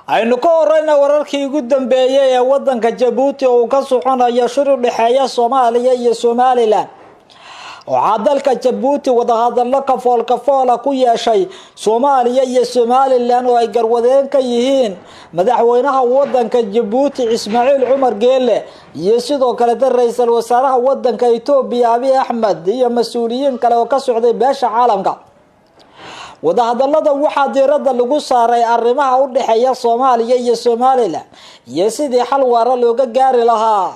aynu ka horeyna wararkii ugu dambeeyay ee wadanka Djibouti oo ka soconayo shir u dhaxeeya Soomaaliya iyo Somaliland oo dalka Djibouti wada hadallo ka fool ku yeeshay Soomaaliya iyo Somaliland oo ay garwadeen ka yihiin madaxweynaha wadanka Djibouti Ismaaciil Cumar Geelle iyo sidoo kale ra'iisul wasaaraha wadanka Itoobiya Abiy Ahmed iyo mas'uuliyiin kale oo ka socday beesha caalamka wada hadallada waxa diiradda lagu saaray arrimaha u dhaxeeya Soomaaliya iyo Somaliland iyo sidii xal waara looga gaari lahaa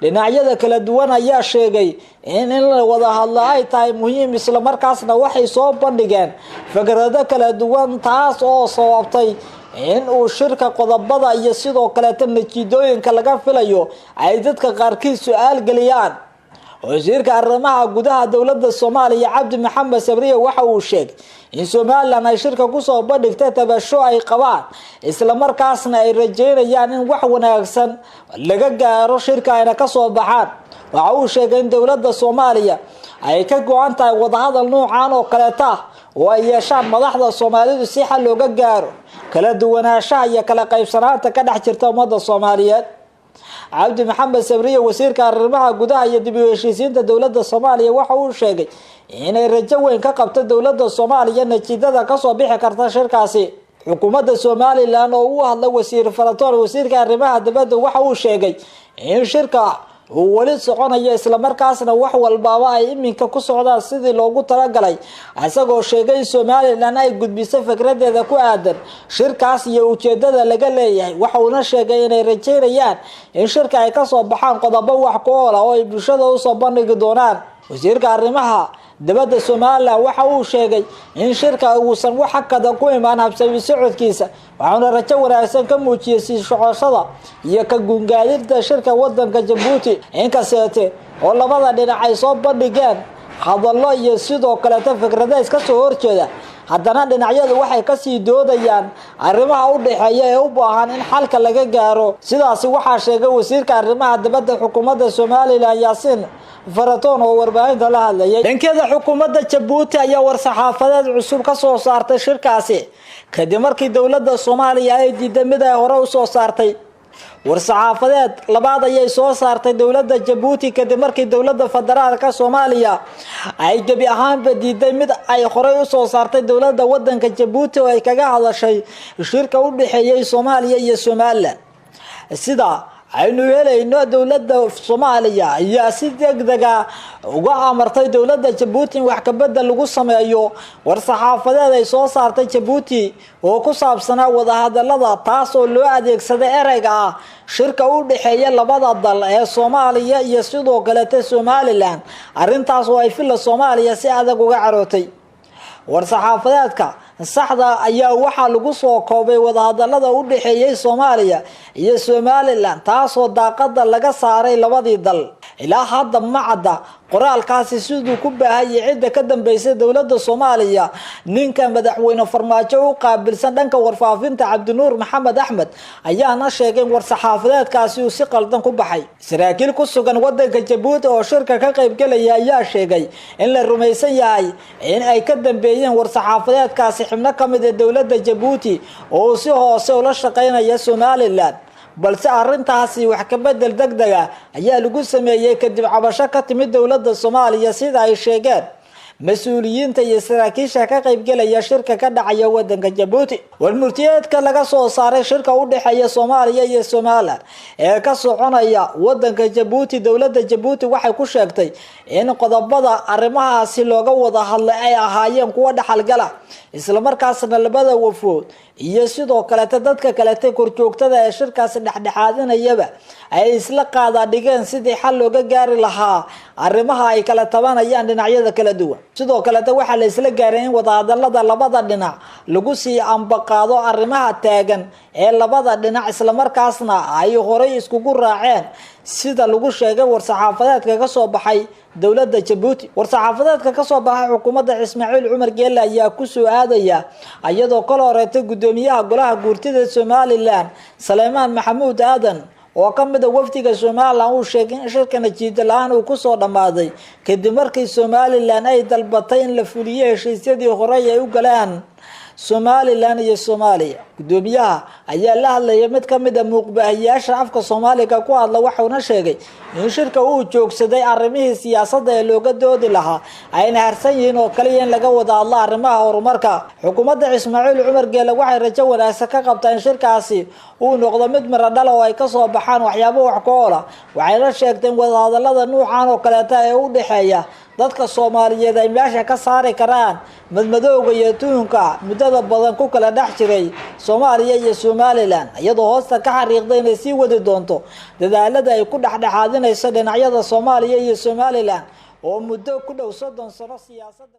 dhinacyada kala duwan ayaa sheegay in la wada hadlo ay tahay muhiim isla markaasna waxay soo bandhigeen fikrado kala duwan taas oo sababtay in uu shirka qodobada iyo sidoo kale natiijooyinka laga filayo ay dadka qaarkiis su'aal galiyaan wasiirka arrimaha gudaha dawladda Soomaaliya Cabdi Maxamed Sabriye waxa uu sheegay in Somaliland ay shirka ku soo bandhigtay tabasho ay qabaan isla markaasna ay rajeynayaan in wax wanaagsan laga gaaro shirka ayna ka soo baxaan waxa uu sheegay in dawladda Soomaaliya ay ka go'an tahay wada hadal noocan oo kale oo ay yeeshaan madaxda Soomaalidu si xal looga gaaro kala duwanaanshaha iyo kala qaybsanaanta ka dhex jirta ummadda Soomaaliyeed Cabdi Maxamed Sabriye wasiirka arrimaha gudaha iyo dib u heshiisiinta dawladda Soomaaliya waxa uu sheegay in ay rajo weyn ka qabto dawladda Soomaaliya natiijada ka soo bixi karta shirkaasi xukuumadda Somaliland oo uu hadlay wasiir Faratoon wasiirka arrimaha dibadda waxa uu sheegay in shirka uu wali soconayo isla markaasna wax walba ay iminka ku socdaan sidii loogu talagalay asagoo sheegay in Somaliland ay gudbisay fikradeeda ku aadan shirkaas iyo ujeedada laga leeyahay waxa uu sheegay inay rajeynayaan in shirka ay ka soo baxaan qodobo wax ku ool oo ay bulshada u soo bandhigi doonaan wasiirka arrimaha dibadda Somaliland waxa uu sheegay in shirka uusan wax hakada ku imaan habsami socodkiisa waxaana rajo wanaagsan ka muujiyay si shaqada iyo ka gungaadida shirka wadanka Djibouti inkastoo oo labada dhinac ay soo bandhigeen hadallo iyo sidoo kale fikrado iska soo horjeeda haddana dhinacyadu waxay ka sii doodayaan arrimaha u dhaxeeya ee u baahan in xalka laga gaaro sidaas waxa sheegay wasiirka arrimaha dibadda xukuumadda Somaliland Yaasiin Faratoon oo warbaahinta la hadlayay dhankeeda xukuumadda Djibouti ayaa war-saxaafadeed cusub ka soo saartay shirkaasi kadib markii dawladda Soomaaliya ay diiday mid ay hore u soo saartay war-saxaafadeed labaad ayay soo saartay dawladda Djibouti kadib markii dawladda federaalka Soomaaliya ay gabi ahaanba diiday mid ay hore u soo saartay dawladda wadanka Djibouti oo ay kaga hadashay shirka u dhaxeeyay Soomaaliya iyo Somaliland sida aynu helayno dawladda Soomaaliya ayaa si degdeg ah uga amartay dawladda Djibouti wax ka bedel lagu sameeyo war-saxaafadeed ay soo saartay Djibouti oo ku saabsanaa wada hadallada taas oo loo adeegsaday ereyga shirka u dhaxeeya labada dal ee Soomaaliya iyo sidoo kale Somaliland arintaas oo ay fila Soomaaliya si adag uga carootay war-saxaafadeedka saxda ayaa waxa lagu soo koobay wada hadallada u dhaxeeyay Soomaaliya iyo Somaliland taas oo daaqada laga saaray labadii dal ilaa hadda macada qoraalkaasi sidoo ku baahayay cid ka dambeysay dawladda Soomaaliya ninka madaxweyne Farmaajo u qaabilsan dhanka warfaafinta Cabdinuur Maxamed Axmed ayaana sheegay war-saxaafadeedkaasi uu si qaldan ku baxay saraakiil ku sugan wadanka Djibouti oo shirka ka qayb galaya ayaa sheegay in la rumaysan yahay in ay ka dambeeyeen war-saxaafadeedkaasi xubno kamid ah dawladda Djibouti oo si hoose ula shaqeynaya Somaliland balse arintaasi wax ka bedel degdeg ah ayaa lagu sameeyay kadib cabasho ka timid dawladda Soomaaliya sida ay sheegeen mas'uuliyiinta iyo saraakiisha ka qayb galaya shirka ka dhacaya wadanka Djibouti warmurtiyeedka laga soo saaray shirka u dhaxeeya Soomaaliya iyo Somaliland ee ka soconaya wadanka Djibouti dawladda Djibouti waxay ku sheegtay in qodobada arrimahaasi looga wada hadlay ay ahaayeen kuwa dhaxal gala isla markaasna labada wafood iyo sidoo kale dadka kale korjoogtada ee shirkaas dhexdhexaadinayaba ay isla qaada dhigeen sidii xal looga gaari lahaa arrimaha ay kala tabanayaan dhinacyada kala duwan sidoo kale waxa la isla gaaray in wada hadallada labada dhinac lagu sii ambaqaado arrimaha taagan ee labada dhinac isla markaasna ay hore iskugu raaceen sida lagu sheegay war-saxaafadeedka ka soo baxay dawladda Djibouti war-saxaafadeedka ka soo baxay xukuumadda Ismaaciil Cumar Geelle ayaa ku soo aadaya iyadoo kala horeeyay gudoomiyaha golaha guurtida Somaliland Salmaan Maxamuud Aadan oo ka mid ah wafdiga Somaliland uu sheegay in shirka natiijo la'aan uu ku soo dhamaaday kadib markii Somaliland ay dalbatay in la fuliyo heshiisyadii hore ay u galeen Somaliland iyo Soomaaliya gudoomiyaha ayaa la hadlayay mid ka mid ah muuqbaahiyaasha afka Soomaaliga ku hadla wuxuuna sheegay in shirka uu joogsaday arrimihii siyaasadda ee looga doodi lahaa ayna harsan yihiin oo kaliya in laga wada hadlo arrimaha horumarka xukuumadda Ismaaciil Cumar Geele waxay rajo wanaagsan ka qabtaa in shirkaasi uu noqdo mid miro dhal oo ay ka soo baxaan waxyaabo wax ku ool ah waxayna sheegteen wada hadallada noocan oo kale ah ee u dhaxeeya dadka Soomaaliyeed ay meesha ka saari karaan madmadowga iyo tuunka muddada badan ku kala dhex jiray Soomaaliya iyo Somaliland iyadoo hoosta ka xariiqday inay sii wadi doonto dadaalada ay ku dhaxdhexaadinayso dhinacyada Soomaaliya iyo Somaliland oo muddo ku dhow 30 sano siyaasadda